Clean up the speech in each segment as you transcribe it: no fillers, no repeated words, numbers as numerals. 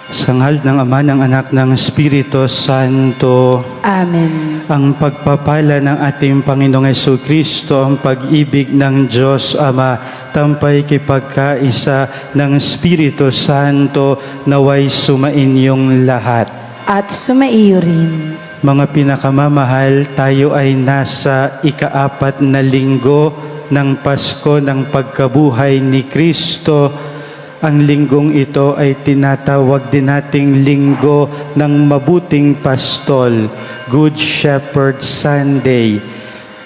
Sa ngalan ng Ama, ng Anak, ng Espiritu Santo. Amen. Ang pagpapala ng ating Panginoong Jesucristo, ang pag-ibig ng Diyos Ama, tampay kay pagkaisa ng Espiritu Santo, naway sumainyong lahat. At sumaiyo rin. Mga pinakamamahal, tayo ay nasa ika-4 na linggo ng Pasko ng pagkabuhay ni Kristo. Ang linggong ito ay tinatawag din nating linggo ng mabuting pastol, Good Shepherd Sunday.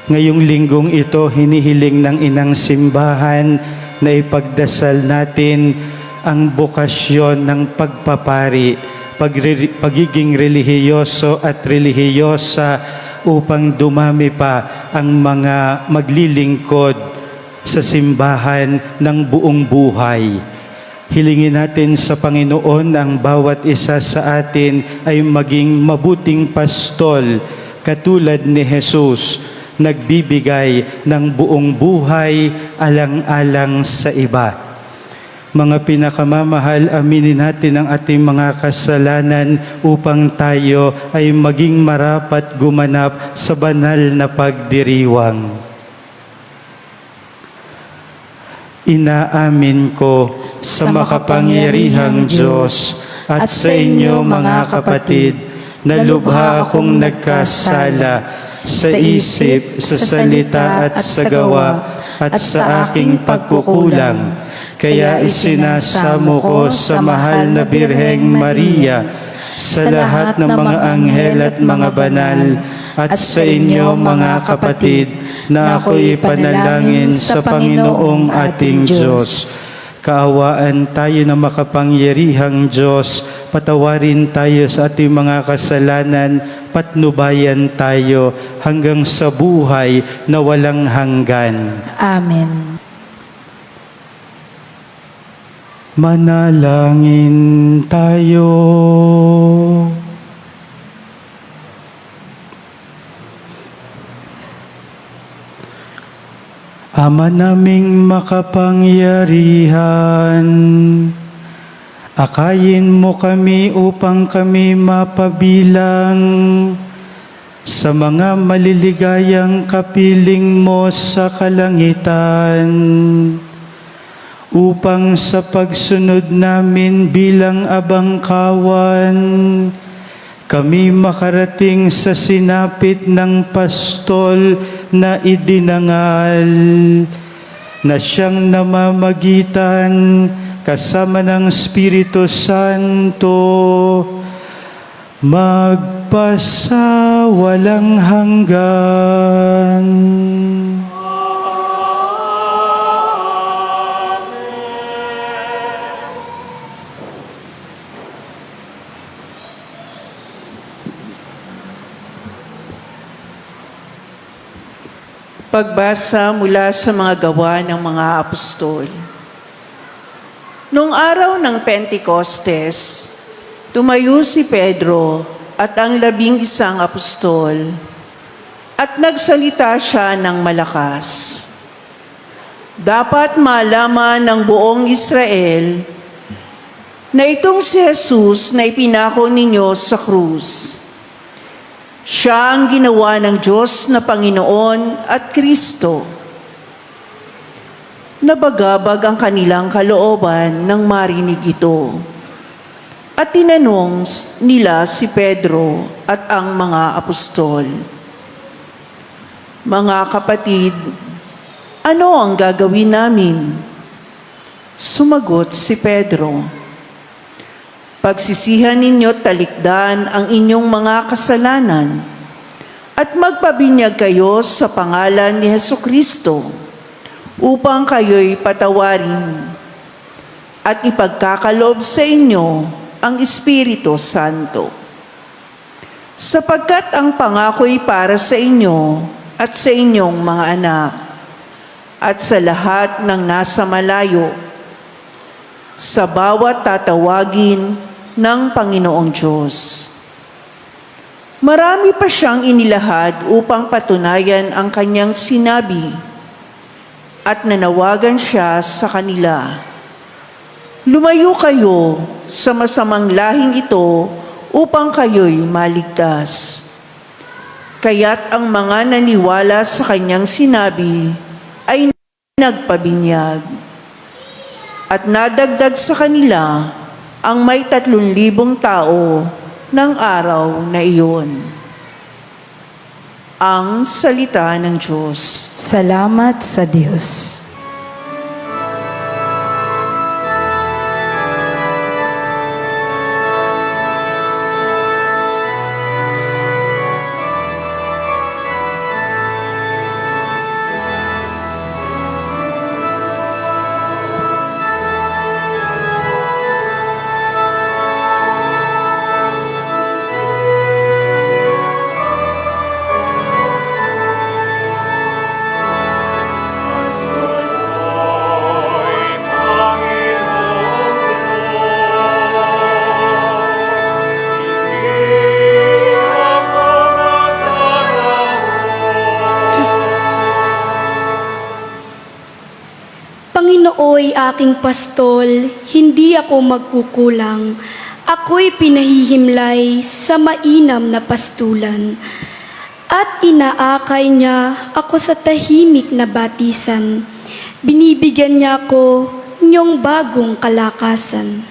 Ngayong linggong ito, hinihiling ng inang simbahan na ipagdasal natin ang bokasyon ng pagpapari, pagiging relihiyoso at relihiyosa upang dumami pa ang mga maglilingkod sa simbahan ng buong buhay. Hilingin natin sa Panginoon ang bawat isa sa atin ay maging mabuting pastol katulad ni Jesus, nagbibigay ng buong buhay alang-alang sa iba. Mga pinakamamahal, aminin natin ang ating mga kasalanan upang tayo ay maging marapat gumanap sa banal na pagdiriwang. Inaamin ko sa makapangyarihang Diyos at sa inyo mga kapatid na lubha akong nagkasala sa isip, sa salita at sa gawa at sa aking pagkukulang. Kaya isinasamo ko sa mahal na Birheng Maria, sa lahat ng mga anghel at mga banal, at sa inyo mga kapatid na ako'y ipanalangin sa Panginoong ating Diyos. Kaawaan tayo ng makapangyarihang Diyos, patawarin tayo sa ating mga kasalanan, patnubayan tayo hanggang sa buhay na walang hanggan. Amen. Manalangin tayo. Ama naming makapangyarihan, akayin mo kami upang kami mapabilang sa mga maliligayang kapiling mo sa kalangitan, upang sa pagsunod namin bilang abangkawan, kami makarating sa sinapit ng pastol na idinangal, na siyang namamagitan kasama ng Espiritu Santo, magpasawalang hanggan. Pagbasa mula sa mga gawa ng mga apostol. Noong araw ng Pentecostes, tumayo si Pedro at ang 11 apostol at nagsalita siya ng malakas. Dapat malaman ng buong Israel na itong si Jesus na ipinako ninyo sa krus. Siya ang ginawa ng Diyos na Panginoon at Kristo. Nabagabag ang kanilang kalooban nang marinig ito. At tinanong nila si Pedro at ang mga apostol, "Mga kapatid, ano ang gagawin namin?" Sumagot si Pedro, "Pagsisihan ninyo't talikdan ang inyong mga kasalanan at magpabinyag kayo sa pangalan ni Jesucristo upang kayo'y patawarin at ipagkakaloob sa inyo ang Espiritu Santo. Sapagkat ang pangako'y para sa inyo at sa inyong mga anak at sa lahat ng nasa malayo, sa bawat tatawagin ng Panginoong Diyos." Marami pa siyang inilahad upang patunayan ang kanyang sinabi at nanawagan siya sa kanila, Lumayo kayo sa masamang lahing ito upang kayo'y maligtas. Kaya't ang mga naniwala sa kanyang sinabi ay nagpabinyag. At nadagdag sa kanila ang may 3,000 tao ng araw na iyon. Ang salita ng Diyos. Salamat sa Diyos. Panginooy aking pastol, hindi ako magkukulang. Ako'y pinahihimlay sa mainam na pastulan. At inaakay niya ako sa tahimik na batisan. Binibigyan niya ako niyong bagong kalakasan.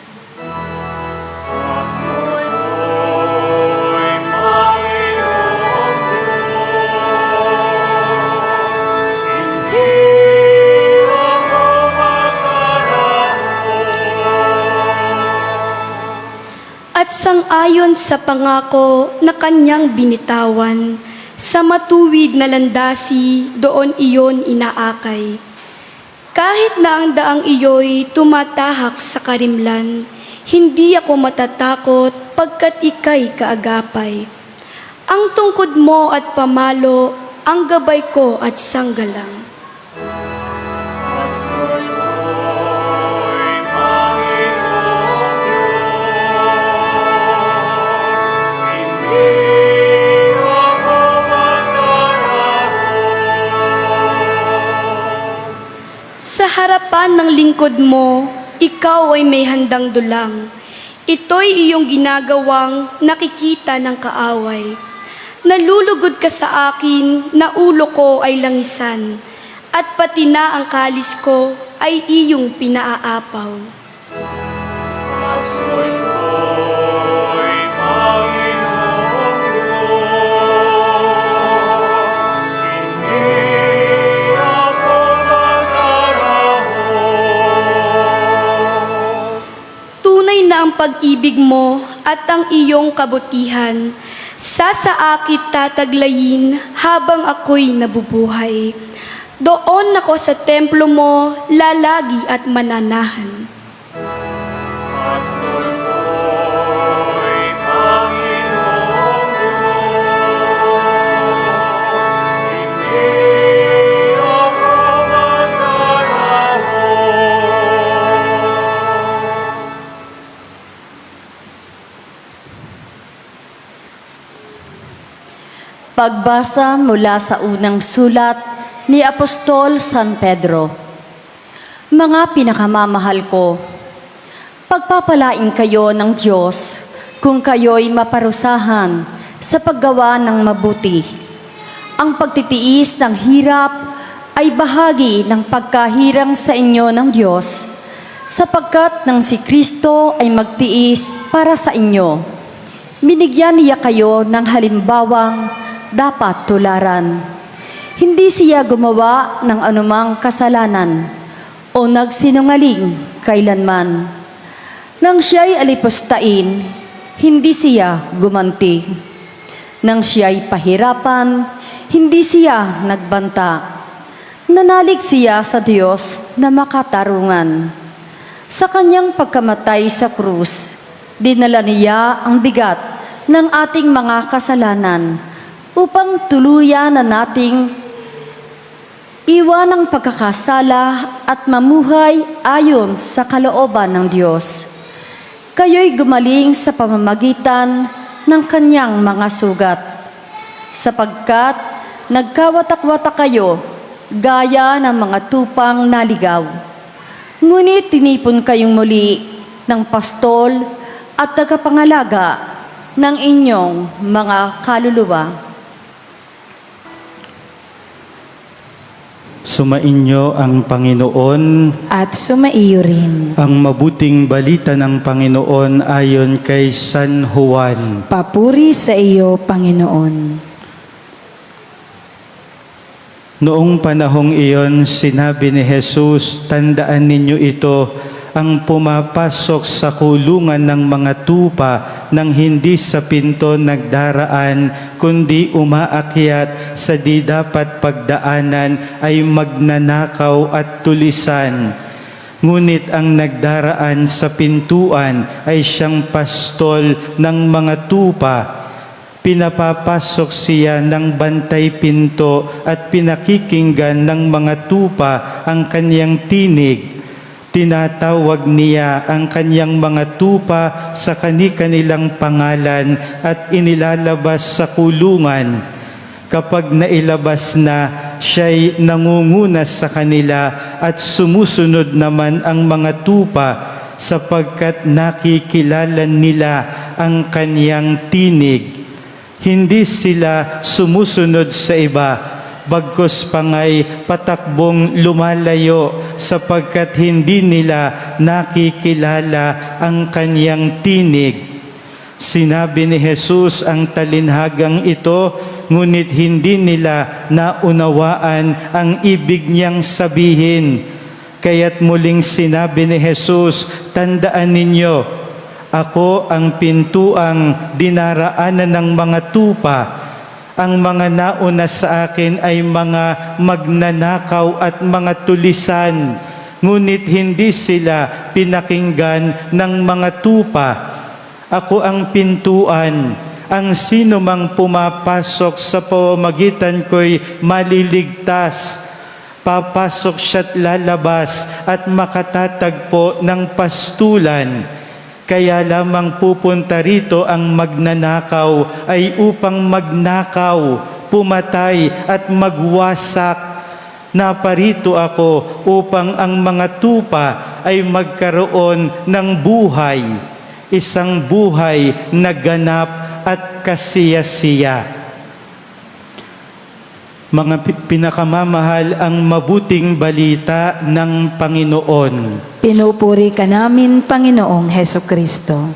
At sang-ayon sa pangako na kanyang binitawan, sa matuwid na landasi doon iyon inaakay. Kahit na ang daang iyo'y tumatahak sa karimlan, hindi ako matatakot pagkat ika'y kaagapay. Ang tungkod mo at pamalo, ang gabay ko at sanggalang. Sa harapan ng lingkod mo, ikaw ay may handang dulang. Ito'y iyong ginagawang nakikita ng kaaway. Nalulugod ka sa akin na ulo ko ay langisan, at pati na ang kalis ko ay iyong pinaaapaw. Na ang pag-ibig mo at ang iyong kabutihan, sasaakit tataglayin habang ako'y nabubuhay. Doon ako sa templo mo, lalagi at mananahan. Pagbasa mula sa unang sulat ni Apostol San Pedro. Mga pinakamamahal ko, pagpapalain kayo ng Diyos kung kayo'y maparusahan sa paggawa ng mabuti. Ang pagtitiis ng hirap ay bahagi ng pagkahirang sa inyo ng Diyos, sapagkat nang si Kristo ay magtiis para sa inyo. Binigyan niya kayo ng halimbawang dapat tularan. Hindi siya gumawa ng anumang kasalanan o nagsinungaling kailanman. Nang siya'y alipustain, hindi siya gumanti. Nang siya'y pahirapan, hindi siya nagbanta. Nanalig siya sa Diyos na makatarungan. Sa kanyang pagkamatay sa krus, dinala niya ang bigat ng ating mga kasalanan upang tuluyan na nating iwan ang pagkakasala at mamuhay ayon sa kalooban ng Diyos. Kayo'y gumaling sa pamamagitan ng kanyang mga sugat, sapagkat nagkawatak-watak kayo gaya ng mga tupang naligaw. Ngunit tinipon kayong muli ng pastol at tagapangalaga ng inyong mga kaluluwa. Sumainyo ang Panginoon. At sumaiyo rin. Ang mabuting balita ng Panginoon ayon kay San Juan. Papuri sa iyo, Panginoon. Noong panahong iyon, sinabi ni Jesus, "Tandaan ninyo ito, ang pumapasok sa kulungan ng mga tupa nang hindi sa pinto nagdaraan, kundi umaakyat sa di dapat pagdaanan ay magnanakaw at tulisan. Ngunit ang nagdaraan sa pintuan ay siyang pastol ng mga tupa. Pinapapasok siya ng bantay pinto at pinakikinggan ng mga tupa ang kanyang tinig. Tinatawag niya ang kanyang mga tupa sa kani-kanilang pangalan at inilalabas sa kulungan. Kapag nailabas na, siya'y nangunguna sa kanila at sumusunod naman ang mga tupa sapagkat nakikilala nila ang kanyang tinig. Hindi sila sumusunod sa iba, bagkus pangay patakbong lumalayo sapagkat hindi nila nakikilala ang kanyang tinig." Sinabi ni Jesus ang talinhagang ito, ngunit hindi nila naunawaan ang ibig niyang sabihin. Kaya't muling sinabi ni Jesus, "Tandaan ninyo, ako ang pintuang dinaraanan ng mga tupa. Ang mga nauna sa akin ay mga magnanakaw at mga tulisan, ngunit hindi sila pinakinggan ng mga tupa. Ako ang pintuan, ang sino mang pumapasok sa pamamagitan ko'y maliligtas. Papasok siya't lalabas at makatatagpo ng pastulan. Kaya lamang pupunta rito ang magnanakaw ay upang magnakaw, pumatay at magwasak. Naparito ako upang ang mga tupa ay magkaroon ng buhay, isang buhay na ganap at kasiyasiya." Mga pinakamamahal, ang mabuting balita ng Panginoon. Pinupuri ka namin, Panginoong Hesukristo.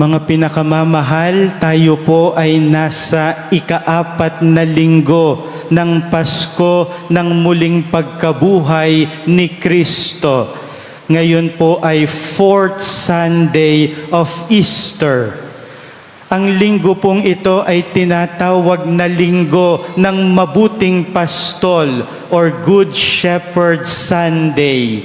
Mga pinakamamahal, tayo po ay nasa ika-4 na linggo ng Pasko ng muling pagkabuhay ni Kristo. Ngayon po ay 4th Sunday of Easter. Ang linggo pong ito ay tinatawag na linggo ng mabuting pastol or Good Shepherd Sunday.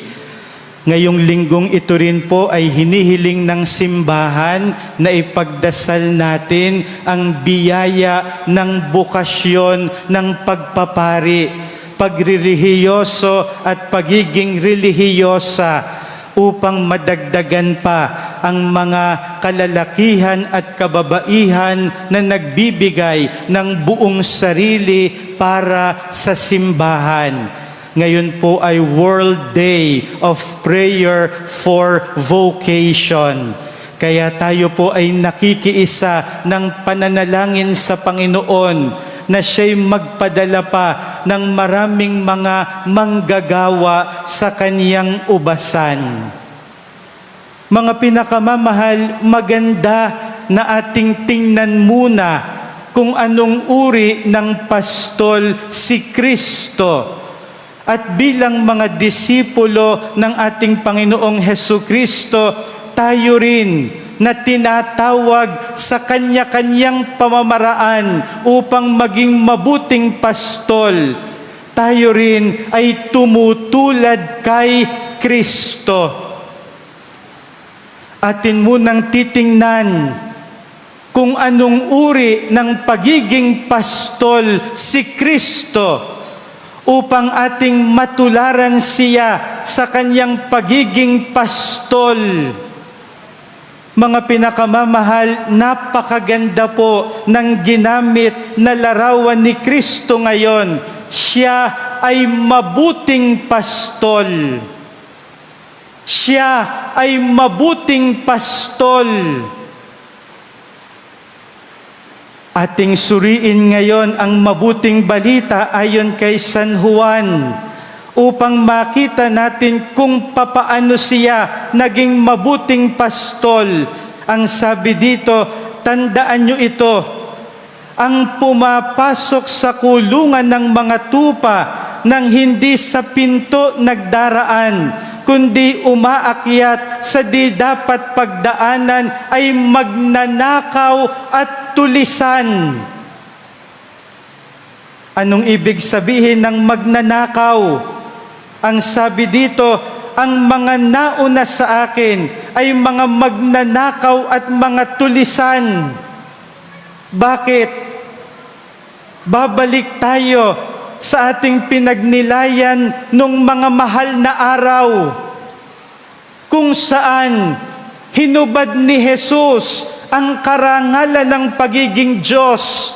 Ngayong linggong ito rin po ay hinihiling ng simbahan na ipagdasal natin ang biyaya ng bukasyon ng pagpapari, pagrelihiyoso at pagiging relihiyosa upang madagdagan pa ang mga kalalakihan at kababaihan na nagbibigay ng buong sarili para sa simbahan. Ngayon po ay World Day of Prayer for Vocation. Kaya tayo po ay nakikiisa ng pananalangin sa Panginoon na siya'y magpadala pa ng maraming mga manggagawa sa kaniyang ubasan. Mga pinakamamahal, maganda na ating tingnan muna kung anong uri ng pastol si Kristo. At bilang mga disipulo ng ating Panginoong Hesukristo, tayo rin na tinatawag sa kanya-kanyang pamamaraan upang maging mabuting pastol. Tayo rin ay tumutulad kay Kristo. Atin munang titingnan kung anong uri ng pagiging pastol si Kristo upang ating matularan siya sa kanyang pagiging pastol. Mga pinakamamahal, napakaganda po ng ginamit na larawan ni Kristo ngayon. Siya ay mabuting pastol. Siya ay mabuting pastol. Ating suriin ngayon ang mabuting balita ayon kay San Juan upang makita natin kung papaano siya naging mabuting pastol. Ang sabi dito, tandaan nyo ito, ang pumapasok sa kulungan ng mga tupa nang hindi sa pinto nagdaraan, kundi umaakyat sa di dapat pagdaanan ay magnanakaw at tulisan. Anong ibig sabihin ng magnanakaw? Ang sabi dito, ang mga nauna sa akin ay mga magnanakaw at mga tulisan. Bakit? Babalik tayo sa ating pinagnilayan nung mga mahal na araw kung saan hinubad ni Jesus ang karangalan ng pagiging Diyos.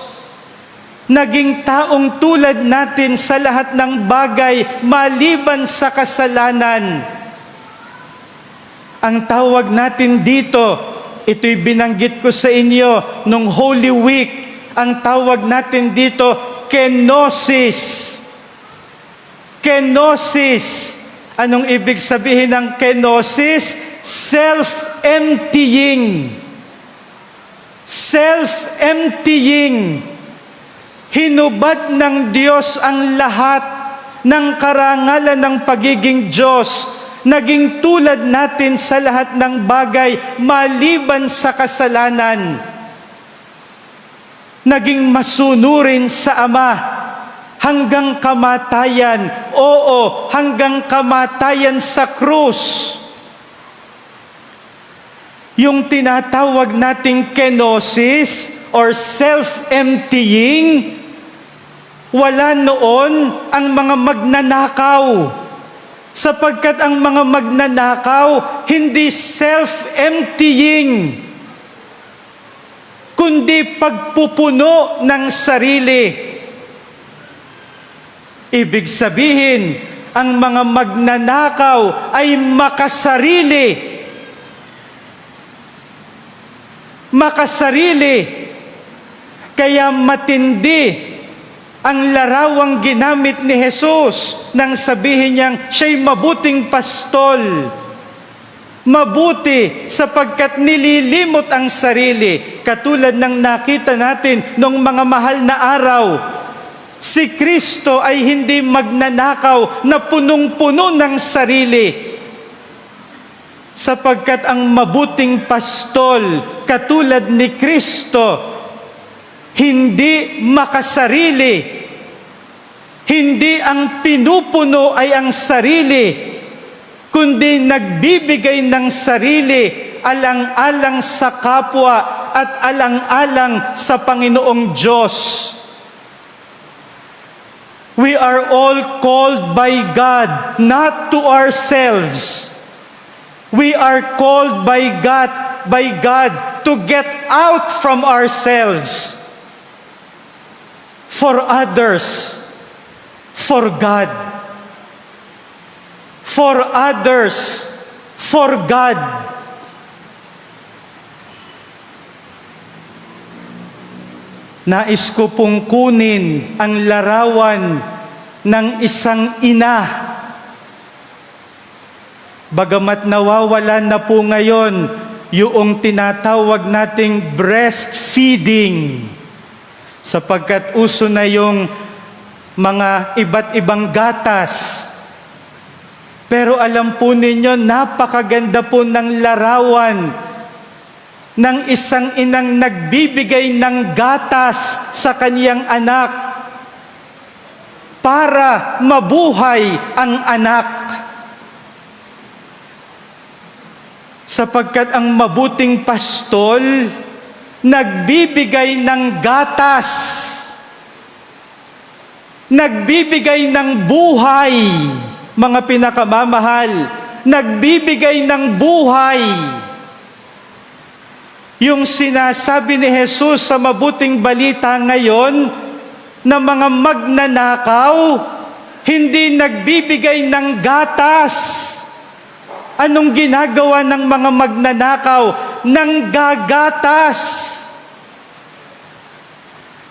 Naging taong tulad natin sa lahat ng bagay maliban sa kasalanan. Ang tawag natin dito, ito'y binanggit ko sa inyo nung Holy Week, ang tawag natin dito, kenosis. Kenosis. Anong ibig sabihin ng kenosis? Self-emptying. Self-emptying. Hinubad ng Diyos ang lahat ng karangalan ng pagiging Diyos. Naging tulad natin sa lahat ng bagay maliban sa kasalanan. Naging masunurin sa Ama hanggang kamatayan. Oo, hanggang kamatayan sa krus. Yung tinatawag nating kenosis or self-emptying, wala noon ang mga magnanakaw. Sapagkat ang mga magnanakaw, hindi self-emptying, kundi pagpupuno ng sarili. Ibig sabihin, ang mga magnanakaw ay makasarili. Makasarili. Kaya matindi ang larawang ginamit ni Jesus nang sabihin niyang siya'y mabuting pastol. Mabuti sapagkat nililimot ang sarili. Katulad ng nakita natin nung mga mahal na araw, si Kristo ay hindi magnanakaw na punong-puno ng sarili. Sapagkat ang mabuting pastol, katulad ni Kristo, hindi makasarili. Hindi ang pinupuno ay ang sarili, kundi nagbibigay ng sarili alang-alang sa kapwa at alang-alang sa Panginoong Diyos. We are all called by God, not to ourselves. We are called by God to get out from ourselves. For others, for God. For others, for God. Nais ko pong kunin ang larawan ng isang ina. Bagamat nawawalan na po ngayon yung tinatawag nating breastfeeding, sapagkat uso na yung mga iba't ibang gatas. Pero alam po ninyo, napakaganda po ng larawan ng isang inang nagbibigay ng gatas sa kaniyang anak para mabuhay ang anak. Sapagkat ang mabuting pastol, nagbibigay ng gatas, nagbibigay ng buhay, mga pinakamamahal, nagbibigay ng buhay. Yung sinasabi ni Jesus sa mabuting balita ngayon na mga magnanakaw, hindi nagbibigay ng gatas. Anong ginagawa ng mga magnanakaw? Nanggagatas.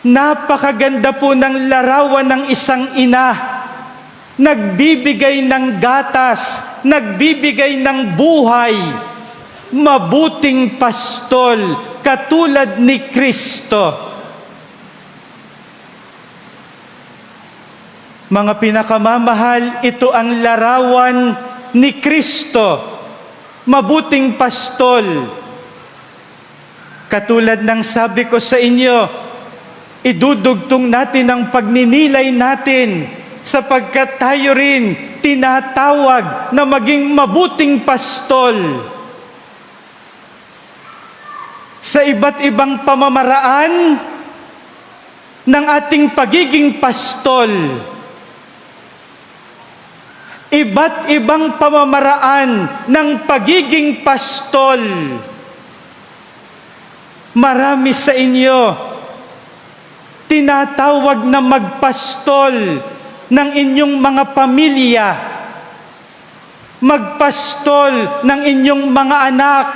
Napakaganda po ng larawan ng isang ina. Nagbibigay ng gatas, nagbibigay ng buhay. Mabuting pastol, katulad ni Kristo. Mga pinakamamahal, ito ang larawan ni Kristo, mabuting pastol. Katulad ng sabi ko sa inyo, idudugtong natin ang pagninilay natin sapagkat tayo rin tinatawag na maging mabuting pastol. Sa iba't ibang pamamaraan ng ating pagiging pastol, iba't ibang pamamaraan ng pagiging pastol. Marami sa inyo tinatawag na magpastol ng inyong mga pamilya, magpastol ng inyong mga anak.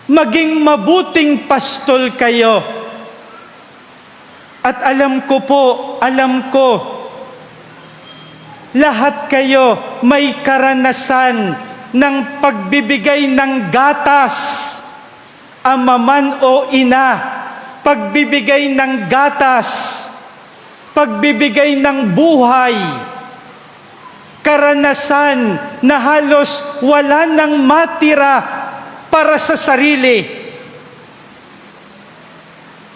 Maging mabuting pastol kayo. At alam ko, lahat kayo may karanasan ng pagbibigay ng gatas, ama man o ina, pagbibigay ng gatas, pagbibigay ng buhay, karanasan na halos wala nang matira para sa sarili.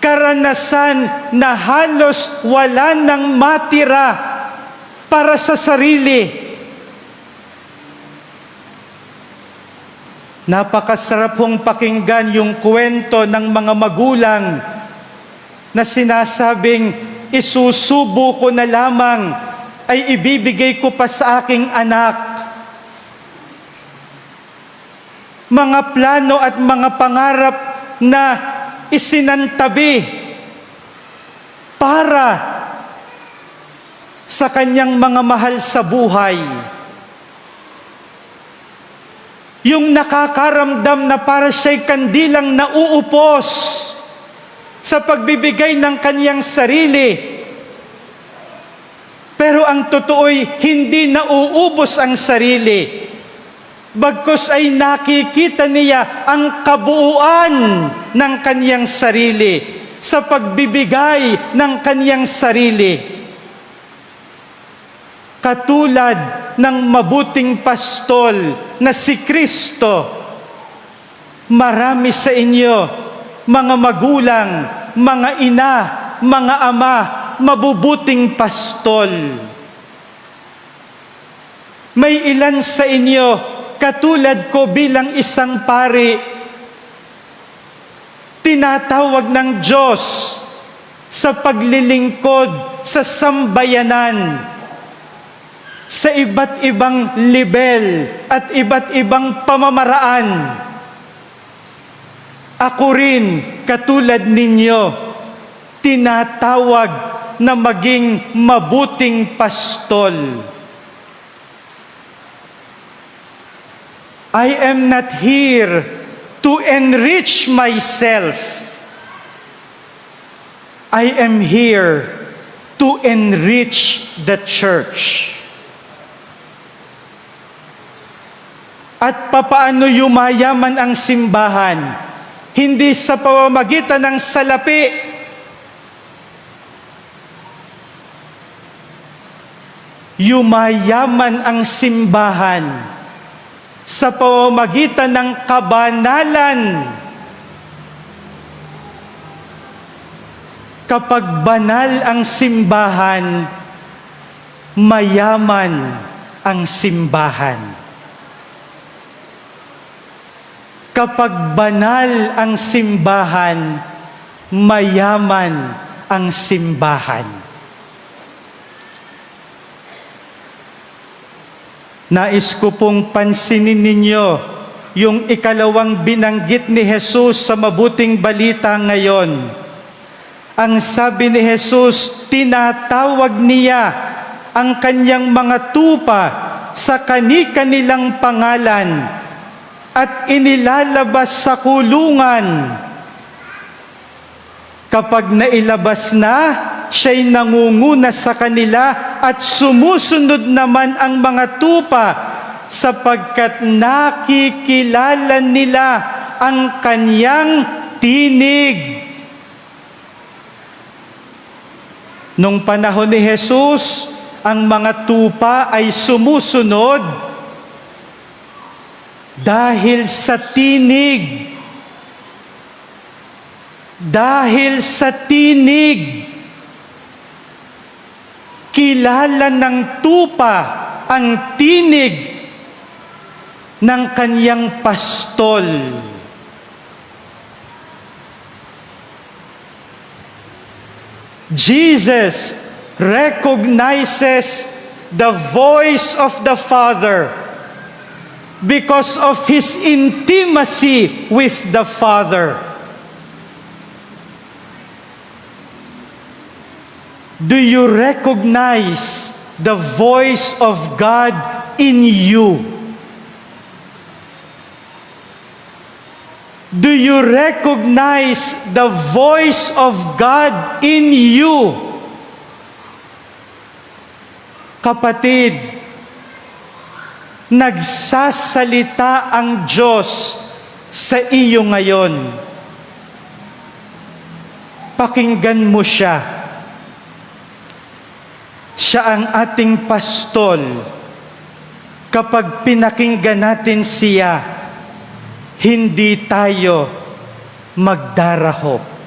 Karanasan na halos wala nang matira para sa sarili. Napakasarap pong pakinggan yung kwento ng mga magulang na sinasabing, isusubo ko na lamang ay ibibigay ko pa sa aking anak. Mga plano at mga pangarap na isinantabi para sa kanyang mga mahal sa buhay. Yung nakakaramdam na para siya'y kandilang nauupos sa pagbibigay ng kanyang sarili. Pero ang totoo'y hindi nauubos ang sarili. Bagkus ay nakikita niya ang kabuuan ng kanyang sarili sa pagbibigay ng kanyang sarili. Katulad ng mabuting pastol na si Kristo, marami sa inyo, mga magulang, mga ina, mga ama, mabubuting pastol. May ilan sa inyo, katulad ko bilang isang pari, tinatawag ng Diyos sa paglilingkod sa sambayanan, sa iba't ibang level at iba't ibang pamamaraan. Ako rin, katulad ninyo, tinatawag na maging mabuting pastol. I am not here to enrich myself. I am here to enrich the church. At papaano yumayaman ang simbahan? Hindi sa pamamagitan ng salapi. Yumayaman ang simbahan sa pamamagitan ng kabanalan. Kapag banal ang simbahan, mayaman ang simbahan. Kapag banal ang simbahan, mayaman ang simbahan. Nais ko pong pansinin ninyo yung ikalawang binanggit ni Jesus sa mabuting balita ngayon. Ang sabi ni Jesus, tinatawag niya ang kanyang mga tupa sa kani-kanilang pangalan at inilalabas sa kulungan. Kapag nailabas na, siya'y nangunguna sa kanila at sumusunod naman ang mga tupa sapagkat nakikilala nila ang kanyang tinig. Nung panahon ni Jesus, ang mga tupa ay sumusunod dahil sa tinig. Dahil sa tinig, kilala ng tupa ang tinig ng kanyang pastol. Jesus recognizes the voice of the Father because of his intimacy with the Father. Do you recognize the voice of God in you? Do you recognize the voice of God in you? Kapatid, nagsasalita ang Diyos sa iyo ngayon. Pakinggan mo siya. Siya ang ating pastol. Kapag pinakinggan natin siya, hindi tayo magdarahop.